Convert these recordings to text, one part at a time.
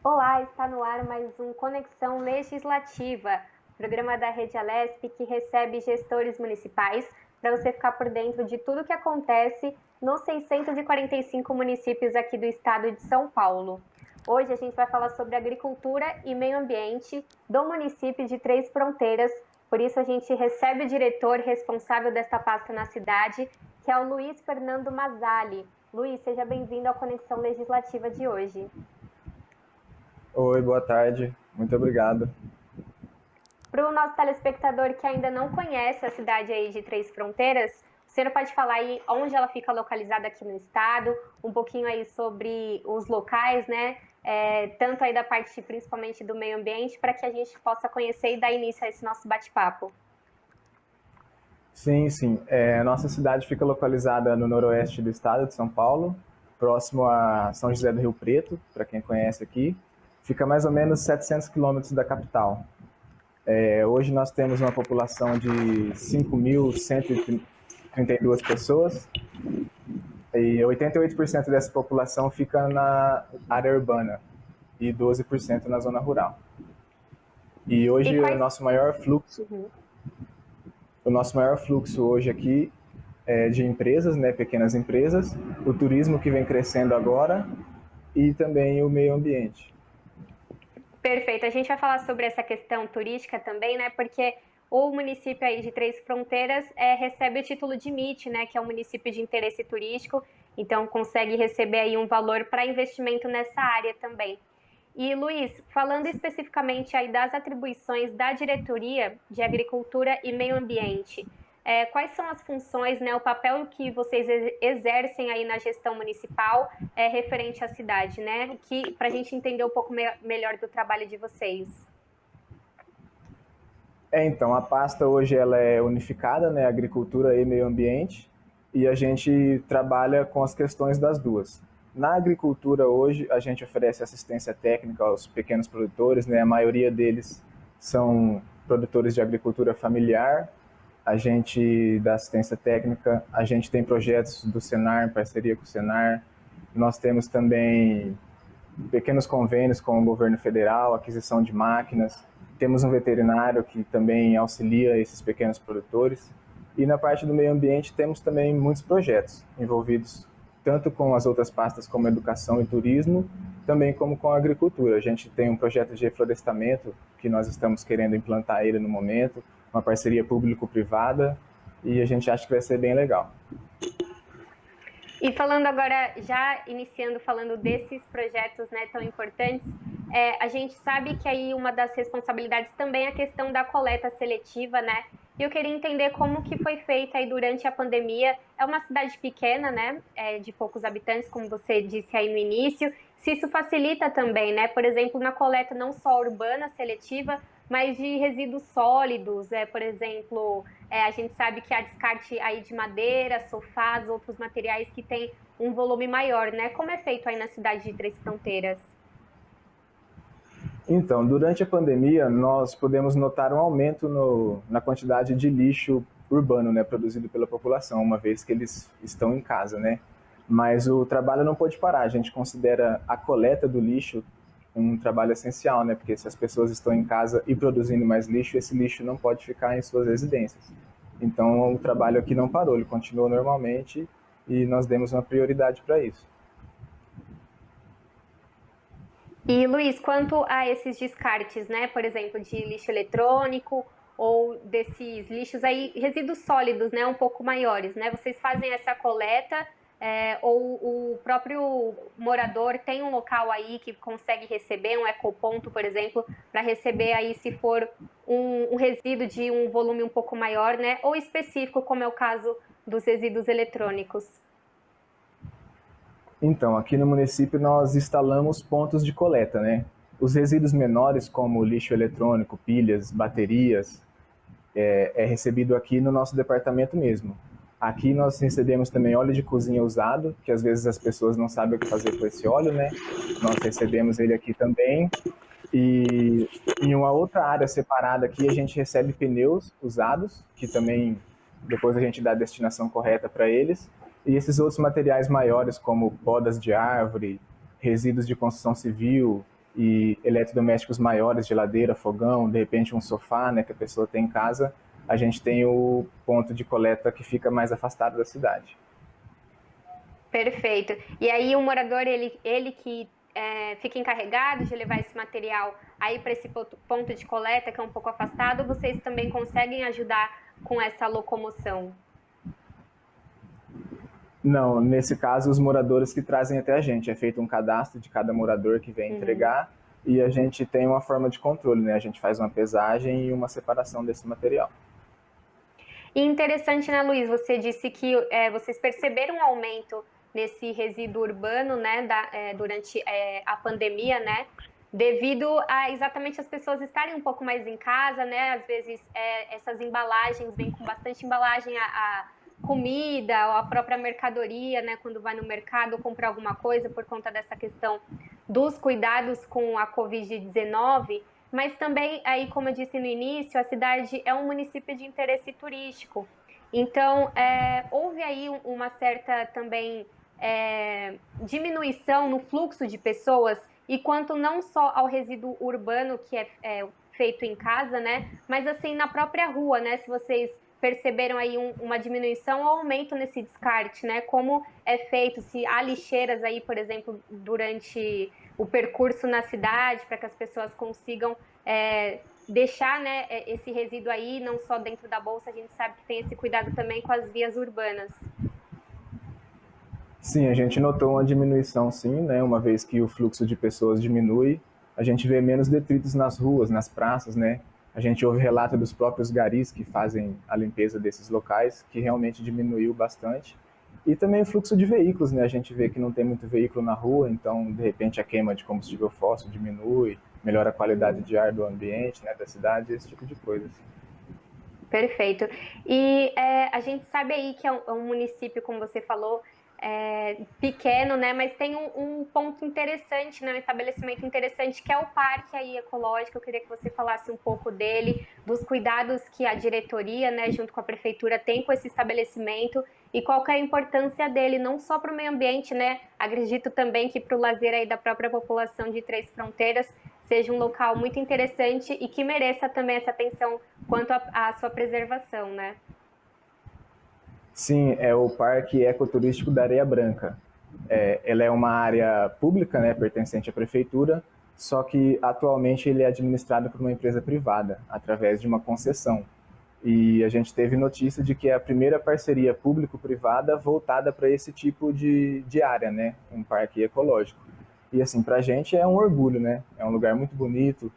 Olá, está no ar mais um Conexão Legislativa, programa da Rede Alesp que recebe gestores municipais para você ficar por dentro de tudo que acontece nos 645 municípios aqui do estado de São Paulo. Hoje a gente vai falar sobre agricultura e meio ambiente do município de Três Fronteiras, por isso a gente recebe o diretor responsável desta pasta na cidade, que é o Luiz Fernando Mazzali. Luiz, seja bem-vindo ao Conexão Legislativa de hoje. Oi, boa tarde. Muito obrigado. Para o nosso telespectador que ainda não conhece a cidade aí de Três Fronteiras, o senhor pode falar aí onde ela fica localizada aqui no estado, um pouquinho aí sobre os locais, né? Tanto aí da parte principalmente do meio ambiente, para que a gente possa conhecer e dar início a esse nosso bate-papo. Sim, sim. A nossa cidade fica localizada no noroeste do estado de São Paulo, próximo a São José do Rio Preto, para quem conhece aqui. Fica mais ou menos 700 quilômetros da capital. Hoje nós temos uma população de 5.132 pessoas e 88% dessa população fica na área urbana e 12% na zona rural. E E hoje quais. Uhum. o nosso maior fluxo hoje aqui é de empresas, né, pequenas empresas, o turismo que vem crescendo agora e também o meio ambiente. Perfeito. A gente vai falar sobre essa questão turística também, né? Porque o município aí de Três Fronteiras recebe o título de MIT, né? Que é um município de interesse turístico, então consegue receber aí um valor para investimento nessa área também. E Luiz, falando especificamente aí das atribuições da Diretoria de Agricultura e Meio Ambiente, quais são as funções, né, o papel que vocês exercem aí na gestão municipal referente à cidade, né? Que para a gente entender um pouco melhor do trabalho de vocês. Então, a pasta hoje ela é unificada, né, agricultura e meio ambiente, e a gente trabalha com as questões das duas. Na agricultura hoje, a gente oferece assistência técnica aos pequenos produtores, né, a maioria deles são produtores de agricultura familiar. A gente dá assistência técnica, a gente tem projetos do Senar, em parceria com o Senar. Nós temos também pequenos convênios com o governo federal, aquisição de máquinas. Temos um veterinário que também auxilia esses pequenos produtores. E na parte do meio ambiente temos também muitos projetos envolvidos tanto com as outras pastas como educação e turismo, também como com a agricultura. A gente tem um projeto de reflorestamento que nós estamos querendo implantar ele no momento, uma parceria público-privada, e a gente acha que vai ser bem legal. E falando agora, já iniciando falando desses projetos, né, tão importantes, a gente sabe que aí uma das responsabilidades também é a questão da coleta seletiva, né? E eu queria entender como que foi feita aí durante a pandemia. É uma cidade pequena, né? De poucos habitantes, como você disse aí no início. Se isso facilita também, né? Por exemplo, na coleta não só urbana seletiva, mas de resíduos sólidos, por exemplo, a gente sabe que há descarte aí de madeira, sofás, outros materiais que têm um volume maior, né? Como é feito aí na cidade de Três Fronteiras? Então, durante a pandemia, nós podemos notar um aumento na quantidade de lixo urbano, né, produzido pela população, uma vez que eles estão em casa, né? Mas o trabalho não pode parar. A gente considera a coleta do lixo um trabalho essencial, né? Porque se as pessoas estão em casa e produzindo mais lixo, esse lixo não pode ficar em suas residências. Então, o trabalho aqui não parou, ele continuou normalmente e nós demos uma prioridade para isso. E Luiz, quanto a esses descartes, né? Por exemplo, de lixo eletrônico ou desses lixos aí, resíduos sólidos, né? Um pouco maiores, né? Vocês fazem essa coleta ou o próprio morador tem um local aí que consegue receber um ecoponto, por exemplo, para receber aí se for um resíduo de um volume um pouco maior, né? Ou específico, como é o caso dos resíduos eletrônicos. Então, aqui no município nós instalamos pontos de coleta, né? Os resíduos menores, como lixo eletrônico, pilhas, baterias, é recebido aqui no nosso departamento mesmo. Aqui nós recebemos também óleo de cozinha usado, que às vezes as pessoas não sabem o que fazer com esse óleo, né? Nós recebemos ele aqui também. E em uma outra área separada aqui a gente recebe pneus usados, que também depois a gente dá a destinação correta para eles. E esses outros materiais maiores, como podas de árvore, resíduos de construção civil e eletrodomésticos maiores, geladeira, fogão, de repente um sofá, né, que a pessoa tem em casa, a gente tem o ponto de coleta que fica mais afastado da cidade. Perfeito. E aí o morador, ele que fica encarregado de levar esse material aí para esse ponto de coleta que é um pouco afastado, vocês também conseguem ajudar com essa locomoção? Não, nesse caso, os moradores que trazem até a gente. É feito um cadastro de cada morador que vem entregar e a gente tem uma forma de controle, né? A gente faz uma pesagem e uma separação desse material. E interessante, né, Luiz? Você disse que vocês perceberam um aumento nesse resíduo urbano, né, durante a pandemia, né? Devido a exatamente as pessoas estarem um pouco mais em casa, né? Às vezes essas embalagens vêm com bastante embalagem a comida ou a própria mercadoria, né? Quando vai no mercado comprar alguma coisa por conta dessa questão dos cuidados com a Covid-19. Mas também, aí, como eu disse no início, a cidade é um município de interesse turístico. Então, houve aí uma certa também diminuição no fluxo de pessoas e quanto não só ao resíduo urbano que é feito em casa, né? Mas assim na própria rua, né? Se vocês perceberam aí uma diminuição ou aumento nesse descarte, né? Como é feito, se há lixeiras aí, por exemplo, durante o percurso na cidade, para que as pessoas consigam deixar, né, esse resíduo aí, não só dentro da bolsa, a gente sabe que tem esse cuidado também com as vias urbanas. Sim, a gente notou uma diminuição, sim, né? Uma vez que o fluxo de pessoas diminui, a gente vê menos detritos nas ruas, nas praças, né? A gente ouve relato dos próprios garis que fazem a limpeza desses locais, que realmente diminuiu bastante. E também o fluxo de veículos, né? A gente vê que não tem muito veículo na rua, então, de repente, a queima de combustível fóssil diminui, melhora a qualidade de ar do ambiente, né, da cidade, esse tipo de coisa. Assim. Perfeito. E a gente sabe aí que é um município, como você falou, pequeno, né? Mas tem um ponto interessante, né? Um estabelecimento interessante que é o parque aí ecológico. Eu queria que você falasse um pouco dele, dos cuidados que a diretoria, né, junto com a prefeitura, tem com esse estabelecimento e qual que é a importância dele, não só para o meio ambiente, né? Acredito também que para o lazer aí da própria população de Três Fronteiras seja um local muito interessante e que mereça também essa atenção quanto à sua preservação, né? Sim, é o Parque Ecoturístico da Areia Branca. Ela é uma área pública, né, pertencente à prefeitura, só que atualmente ele é administrado por uma empresa privada, através de uma concessão. E a gente teve notícia de que é a primeira parceria público-privada voltada para esse tipo de área, né, um parque ecológico. E assim, para a gente é um orgulho, né? É um lugar muito bonito.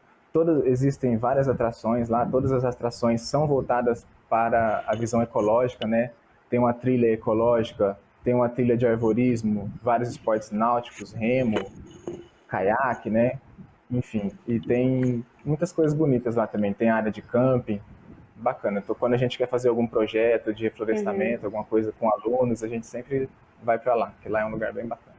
Existem várias atrações lá, todas as atrações são voltadas para a visão ecológica, né? Tem uma trilha ecológica, tem uma trilha de arvorismo, vários esportes náuticos, remo, caiaque, né? Enfim, e tem muitas coisas bonitas lá também. Tem área de camping, bacana. Então, quando a gente quer fazer algum projeto de reflorestamento, alguma coisa com alunos, a gente sempre vai para lá, porque lá é um lugar bem bacana.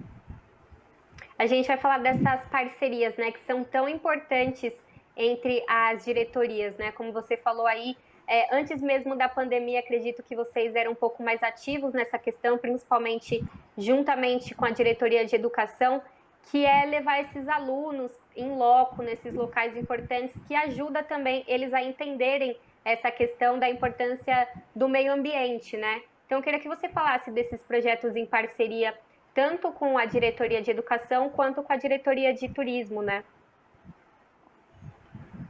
A gente vai falar dessas parcerias, né, que são tão importantes entre as diretorias, né? Como você falou aí, antes mesmo da pandemia, acredito que vocês eram um pouco mais ativos nessa questão, principalmente juntamente com a diretoria de educação, que é levar esses alunos em loco, nesses locais importantes, que ajuda também eles a entenderem essa questão da importância do meio ambiente, né? Então, eu queria que você falasse desses projetos em parceria, tanto com a diretoria de educação, quanto com a diretoria de turismo, né?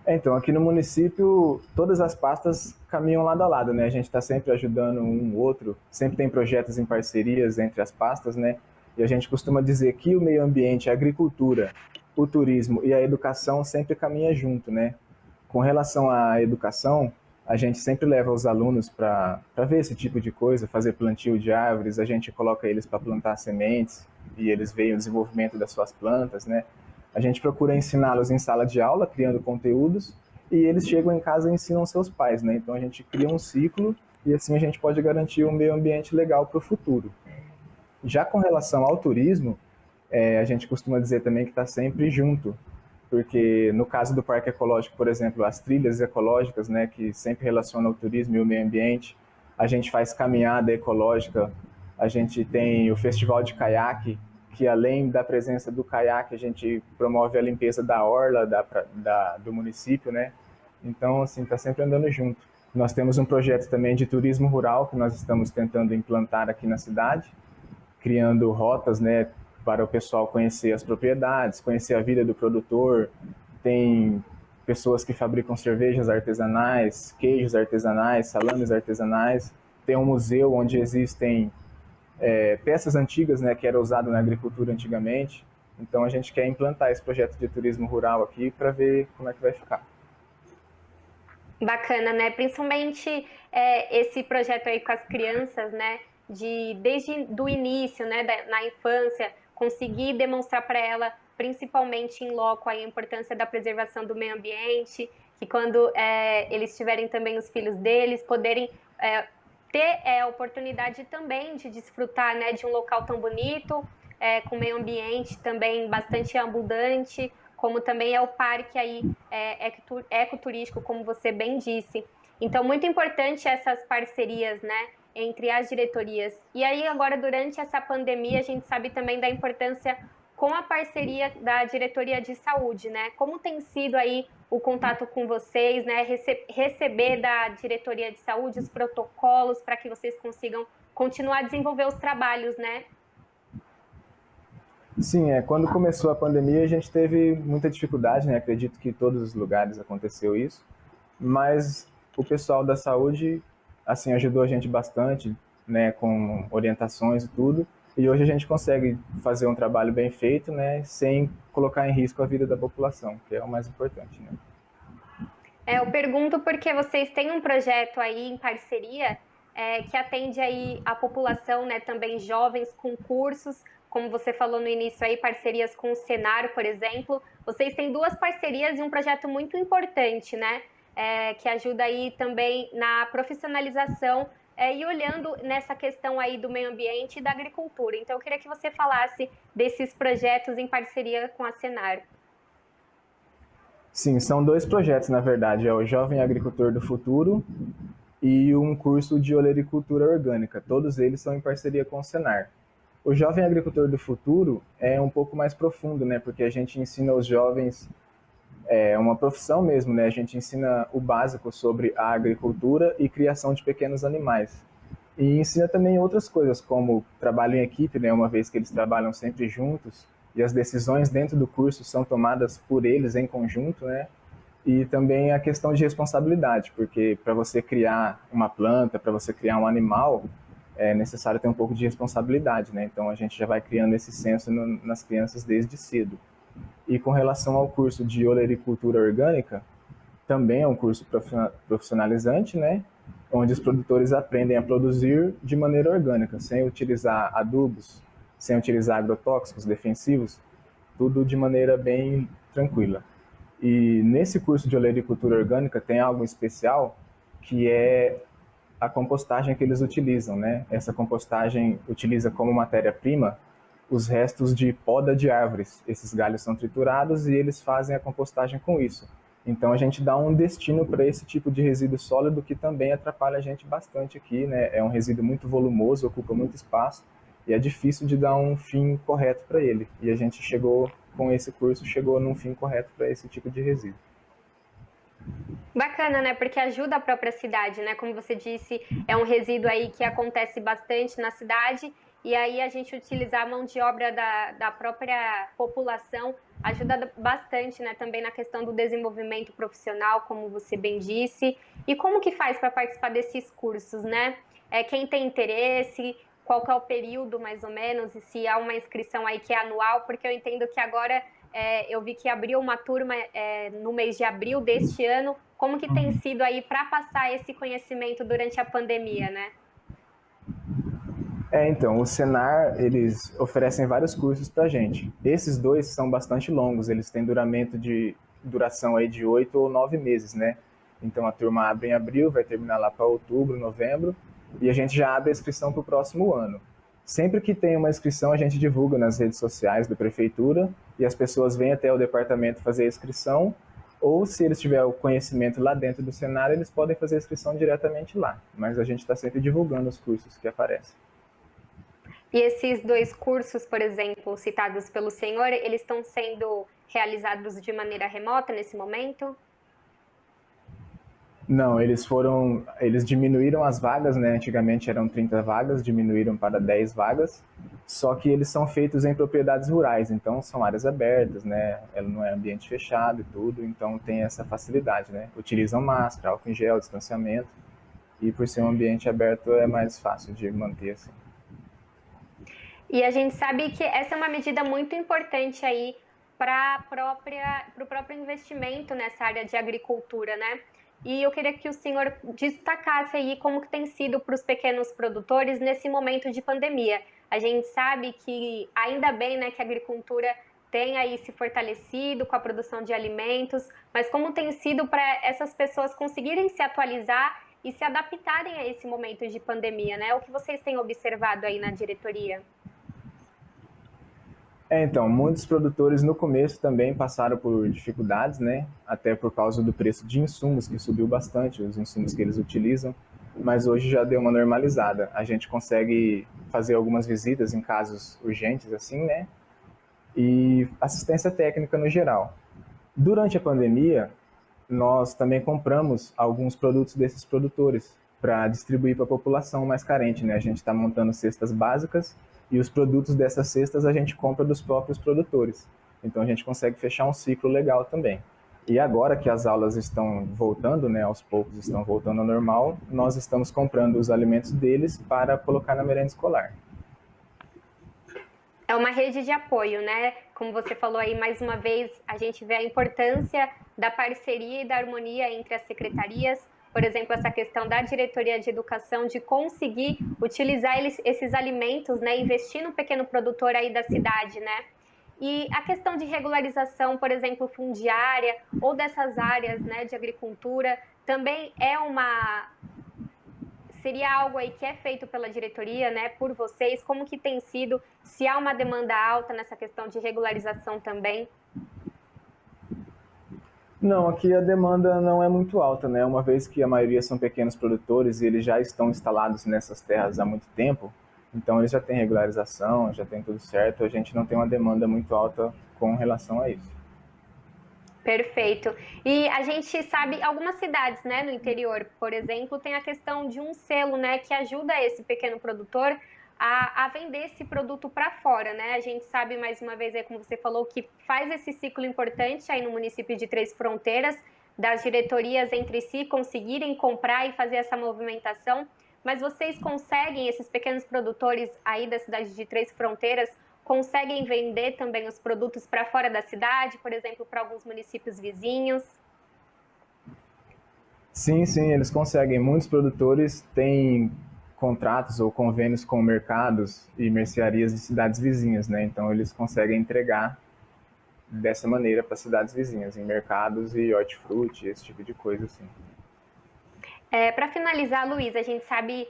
Então, aqui no município, todas as pastas caminham lado a lado, né? A gente está sempre ajudando um outro, sempre tem projetos em parcerias entre as pastas, né? E a gente costuma dizer que o meio ambiente, a agricultura, o turismo e a educação sempre caminham junto, né? Com relação à educação, a gente sempre leva os alunos para ver esse tipo de coisa, fazer plantio de árvores, a gente coloca eles para plantar sementes e eles veem o desenvolvimento das suas plantas, né? A gente procura ensiná-los em sala de aula, criando conteúdos, e eles chegam em casa e ensinam seus pais, né? Então a gente cria um ciclo e assim a gente pode garantir um meio ambiente legal para o futuro. Já com relação ao turismo, a gente costuma dizer também que está sempre junto, porque no caso do Parque Ecológico, por exemplo, as trilhas ecológicas, né, que sempre relacionam o turismo e o meio ambiente, a gente faz caminhada ecológica, a gente tem o Festival de Caiaque, que além da presença do caiaque, a gente promove a limpeza da orla do município, né? Então, assim, está sempre andando junto. Nós temos um projeto também de turismo rural que nós estamos tentando implantar aqui na cidade, criando rotas, né, para o pessoal conhecer as propriedades, conhecer a vida do produtor. Tem pessoas que fabricam cervejas artesanais, queijos artesanais, salames artesanais. Tem um museu onde existem peças antigas, né, que era usado na agricultura antigamente. Então a gente quer implantar esse projeto de turismo rural aqui para ver como é que vai ficar. Bacana, né? Principalmente esse projeto aí com as crianças, né? Desde do início, né? Na infância, conseguir demonstrar para ela, principalmente em loco, a importância da preservação do meio ambiente, que quando eles tiverem também os filhos deles, poderem ter a oportunidade também de desfrutar, né? De um local tão bonito, com meio ambiente também bastante abundante, como também é o parque aí ecoturístico, como você bem disse. Então, muito importante essas parcerias, né, entre as diretorias. E aí, agora, durante essa pandemia, a gente sabe também da importância com a parceria da diretoria de saúde, né? Como tem sido aí o contato com vocês, né? Receber da diretoria de saúde os protocolos para que vocês consigam continuar a desenvolver os trabalhos, né? Sim, quando começou a pandemia a gente teve muita dificuldade, né? Acredito que em todos os lugares aconteceu isso, mas o pessoal da saúde, assim, ajudou a gente bastante, né? Com orientações e tudo, e hoje a gente consegue fazer um trabalho bem feito, né? Sem colocar em risco a vida da população, que é o mais importante, né? Eu pergunto porque vocês têm um projeto aí em parceria que atende aí a população, né, também jovens com cursos, como você falou no início aí, parcerias com o Senar, por exemplo. Vocês têm duas parcerias e um projeto muito importante, né, que ajuda aí também na profissionalização e olhando nessa questão aí do meio ambiente e da agricultura. Então, eu queria que você falasse desses projetos em parceria com a Senar. Sim, são dois projetos, na verdade, é o Jovem Agricultor do Futuro e um curso de olericultura orgânica. Todos eles são em parceria com o Senar. O Jovem Agricultor do Futuro é um pouco mais profundo, né? Porque a gente ensina os jovens uma profissão mesmo, né? A gente ensina o básico sobre a agricultura e criação de pequenos animais. E ensina também outras coisas, como trabalho em equipe, né? Uma vez que eles trabalham sempre juntos e as decisões dentro do curso são tomadas por eles em conjunto, né? E também a questão de responsabilidade, porque para você criar uma planta, para você criar um animal, é necessário ter um pouco de responsabilidade, né? Então a gente já vai criando esse senso nas crianças desde cedo. E com relação ao curso de olericultura orgânica, também é um curso profissionalizante, né? Onde os produtores aprendem a produzir de maneira orgânica, sem utilizar adubos, sem utilizar agrotóxicos defensivos, tudo de maneira bem tranquila. E nesse curso de olericultura orgânica tem algo especial, que é a compostagem que eles utilizam, né? Essa compostagem utiliza como matéria-prima os restos de poda de árvores. Esses galhos são triturados e eles fazem a compostagem com isso. Então a gente dá um destino para esse tipo de resíduo sólido que também atrapalha a gente bastante aqui, né? É um resíduo muito volumoso, ocupa muito espaço e é difícil de dar um fim correto para ele. E a gente chegou com esse curso, chegou num fim correto para esse tipo de resíduo. Bacana, né? Porque ajuda a própria cidade, né? Como você disse, é um resíduo aí que acontece bastante na cidade, e aí a gente utilizar a mão de obra da própria população ajuda bastante, né? Também na questão do desenvolvimento profissional, como você bem disse. E como que faz para participar desses cursos, né? Quem tem interesse, qual que é o período mais ou menos, e se há uma inscrição aí que é anual, porque eu entendo que agora eu vi que abriu uma turma no mês de abril deste ano. Como que tem sido aí para passar esse conhecimento durante a pandemia, né? Então, o Senar, eles oferecem vários cursos para a gente. Esses dois são bastante longos, eles têm duração aí de 8 ou 9 meses, né? Então a turma abre em abril, vai terminar lá para outubro, novembro, e a gente já abre a inscrição para o próximo ano. Sempre que tem uma inscrição, a gente divulga nas redes sociais da prefeitura e as pessoas vêm até o departamento fazer a inscrição, ou se eles tiverem o conhecimento lá dentro do Senar, eles podem fazer a inscrição diretamente lá. Mas a gente está sempre divulgando os cursos que aparecem. E esses dois cursos, por exemplo, citados pelo senhor, eles estão sendo realizados de maneira remota nesse momento? Não, eles diminuíram as vagas, né? Antigamente eram 30 vagas, diminuíram para 10 vagas, só que eles são feitos em propriedades rurais, então são áreas abertas, né? Ela não é ambiente fechado e tudo, então tem essa facilidade, né? Utilizam máscara, álcool em gel, distanciamento, e por ser um ambiente aberto é mais fácil de manter assim. E a gente sabe que essa é uma medida muito importante aí para o próprio investimento nessa área de agricultura, né? E eu queria que o senhor destacasse aí como que tem sido para os pequenos produtores nesse momento de pandemia. A gente sabe que ainda bem, né, que a agricultura tem aí se fortalecido com a produção de alimentos, mas como tem sido para essas pessoas conseguirem se atualizar e se adaptarem a esse momento de pandemia, né? O que vocês têm observado aí na diretoria? Então, muitos produtores no começo também passaram por dificuldades, né? Até por causa do preço de insumos, que subiu bastante, os insumos que eles utilizam, mas hoje já deu uma normalizada. A gente consegue fazer algumas visitas em casos urgentes, assim, né? E assistência técnica no geral. Durante a pandemia, nós também compramos alguns produtos desses produtores para distribuir para a população mais carente, né? A gente está montando cestas básicas e os produtos dessas cestas a gente compra dos próprios produtores. Então a gente consegue fechar um ciclo legal também. E agora que as aulas estão voltando, né, aos poucos estão voltando ao normal, nós estamos comprando os alimentos deles para colocar na merenda escolar. É uma rede de apoio, né? Como você falou aí, mais uma vez, a gente vê a importância da parceria e da harmonia entre as secretarias. Por exemplo, essa questão da diretoria de educação, de conseguir utilizar esses alimentos, né? Investir no pequeno produtor aí da cidade, né? E a questão de regularização, por exemplo, fundiária ou dessas áreas, né, de agricultura, também seria algo aí que é feito pela diretoria, né, por vocês? Como que tem sido? Se há uma demanda alta nessa questão de regularização também? Não, aqui a demanda não é muito alta, né? Uma vez que a maioria são pequenos produtores e eles já estão instalados nessas terras há muito tempo, então eles já têm regularização, já tem tudo certo, a gente não tem uma demanda muito alta com relação a isso. Perfeito. E a gente sabe, algumas cidades, né, no interior, por exemplo, tem a questão de um selo, né, que ajuda esse pequeno produtor a vender esse produto para fora, né? A gente sabe, mais uma vez, aí, como você falou, que faz esse ciclo importante aí no município de Três Fronteiras, das diretorias entre si conseguirem comprar e fazer essa movimentação. Mas vocês conseguem, esses pequenos produtores aí da cidade de Três Fronteiras, conseguem vender também os produtos para fora da cidade, por exemplo, para alguns municípios vizinhos? Sim, sim, eles conseguem. Muitos produtores têm contratos ou convênios com mercados e mercearias de cidades vizinhas, né? Então eles conseguem entregar dessa maneira para cidades vizinhas, em mercados e hortifruti, esse tipo de coisa assim. Para finalizar, Luiz, a gente sabe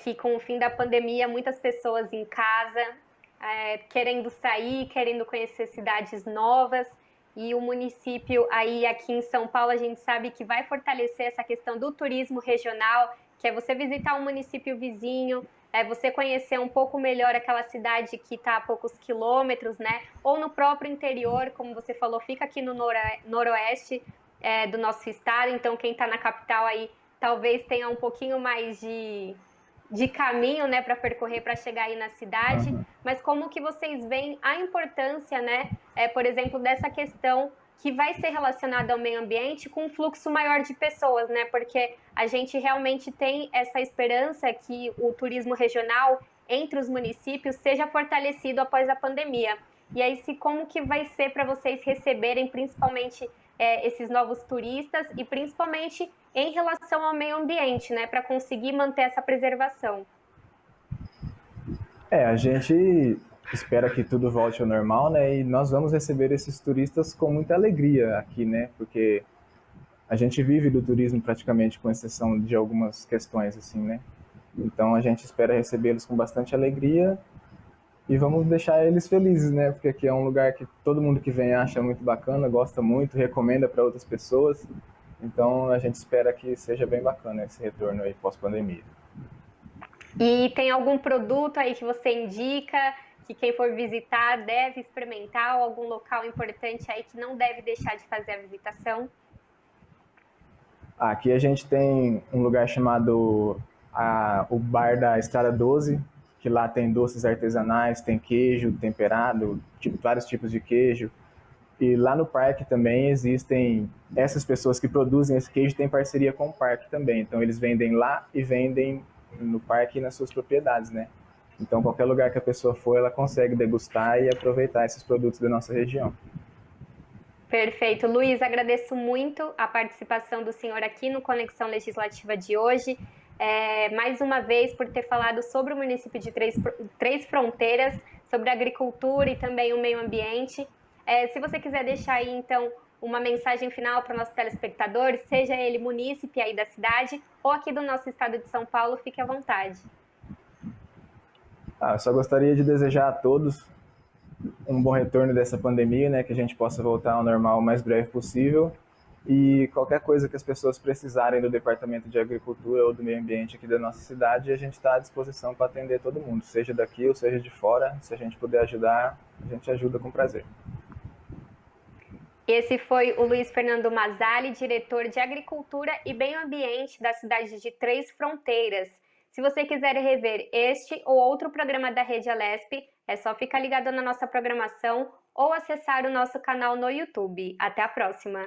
que com o fim da pandemia, muitas pessoas em casa, querendo sair, querendo conhecer cidades novas, e o município aí aqui em São Paulo, a gente sabe que vai fortalecer essa questão do turismo regional, que é você visitar um município vizinho, é você conhecer um pouco melhor aquela cidade que está a poucos quilômetros, né? Ou no próprio interior, como você falou, fica aqui no noroeste do nosso estado, então quem está na capital aí talvez tenha um pouquinho mais de caminho, né, para percorrer para chegar aí na cidade, Uhum. mas como que vocês veem a importância, né, por exemplo, dessa questão que vai ser relacionada ao meio ambiente com um fluxo maior de pessoas, né, porque a gente realmente tem essa esperança que o turismo regional entre os municípios seja fortalecido após a pandemia. E aí, como que vai ser para vocês receberem principalmente esses novos turistas e principalmente em relação ao meio ambiente, né, para conseguir manter essa preservação? A gente espera que tudo volte ao normal, né? E nós vamos receber esses turistas com muita alegria aqui, né? Porque a gente vive do turismo praticamente, com exceção de algumas questões, assim, né? Então a gente espera recebê-los com bastante alegria e vamos deixar eles felizes, né? Porque aqui é um lugar que todo mundo que vem acha muito bacana, gosta muito, recomenda para outras pessoas. Então a gente espera que seja bem bacana esse retorno aí pós-pandemia. E tem algum produto aí que você indica que quem for visitar deve experimentar, ou algum local importante aí que não deve deixar de fazer a visitação? Aqui a gente tem um lugar chamado o Bar da Estrada 12, que lá tem doces artesanais, tem queijo temperado, vários tipos de queijo. E lá no parque também existem essas pessoas que produzem esse queijo têm parceria com o parque também. Então eles vendem lá e vendem no parque e nas suas propriedades, né? Então qualquer lugar que a pessoa for, ela consegue degustar e aproveitar esses produtos da nossa região. Perfeito. Luiz, agradeço muito a participação do senhor aqui no Conexão Legislativa de hoje. Mais uma vez, por ter falado sobre o município de Três Fronteiras, sobre a agricultura e também o meio ambiente. Se você quiser deixar aí, então, uma mensagem final para o nosso telespectador, seja ele munícipe aí da cidade ou aqui do nosso estado de São Paulo, fique à vontade. Eu só gostaria de desejar a todos um bom retorno dessa pandemia, né, que a gente possa voltar ao normal o mais breve possível. E qualquer coisa que as pessoas precisarem do Departamento de Agricultura ou do Meio Ambiente aqui da nossa cidade, a gente está à disposição para atender todo mundo, seja daqui ou seja de fora. Se a gente puder ajudar, a gente ajuda com prazer. Esse foi o Luiz Fernando Mazzali, diretor de Agricultura e Meio Ambiente da cidade de Três Fronteiras. Se você quiser rever este ou outro programa da Rede Alesp, é só ficar ligado na nossa programação ou acessar o nosso canal no YouTube. Até a próxima!